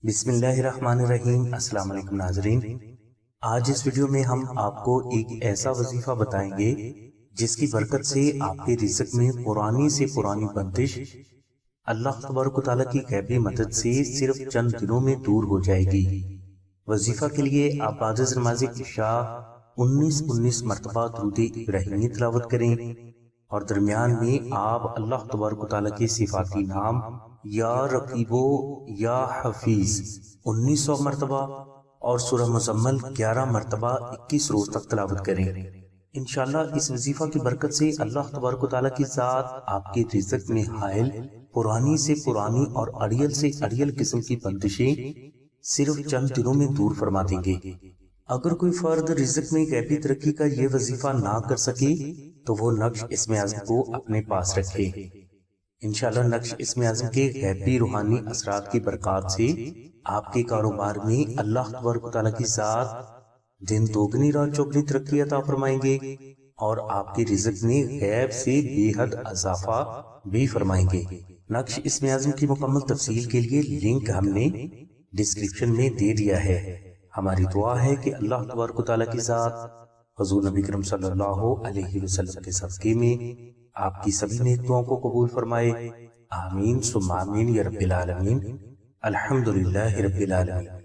بسم اللہ الرحمن الرحیم۔ السلام علیکم ناظرین، آج اس ویڈیو میں ہم آپ کو ایک ایسا وظیفہ بتائیں گے جس کی برکت سے آپ کے رزق میں پرانی سے پرانی بندش اللہ تبارک و تعالیٰ کی غیبی مدد سے صرف چند دنوں میں دور ہو جائے گی۔ وظیفہ کے لیے آپ بعد از نماز عشاء 19 مرتبہ درود ابراہیمی تلاوت کریں اور درمیان میں آپ اللہ تبارک و تعالیٰ کے صفاتی نام یا رقیبو یا حفیظ 1900 مرتبہ اور سورہ مزمل 11 مرتبہ 21 روز تک تلاوت کریں۔ انشاءاللہ اس وظیفہ کی برکت سے اللہ تبارک و تعالیٰ کی ذات آپ کے رزق میں حائل پرانی سے پرانی اور اڑیل سے اڑیل قسم کی بندشیں صرف چند دنوں میں دور فرما دیں گے۔ اگر کوئی فرد رزق میں غیبی ترقی کا یہ وظیفہ نہ کر سکے تو وہ نقش اسم اعظم کو اپنے پاس رکھے۔ انشاءاللہ نقش اسم اعظم کے غیبی روحانی اثرات کی برکات سے آپ کے کاروبار میں اللہ تبارک و تعالیٰ کی ذات دن دوگنی رات چوگنی ترقی عطا فرمائیں گے اور آپ کے رزق میں غیب سے بے حد اضافہ بھی فرمائیں گے۔ نقش اسم اعظم کی مکمل تفصیل کے لیے لنک ہم نے ڈسکرپشن میں دے دیا ہے۔ ہماری دعا ہے کہ اللہ تبارک و تعالیٰ کی ذات حضور نبی کریم صلی اللہ علیہ وسلم کے صدقے میں آپ کی سبھی نیک دعاؤں کو قبول فرمائے۔ آمین ثم آمین یا رب العالمین۔ الحمدللہ رب العالمین۔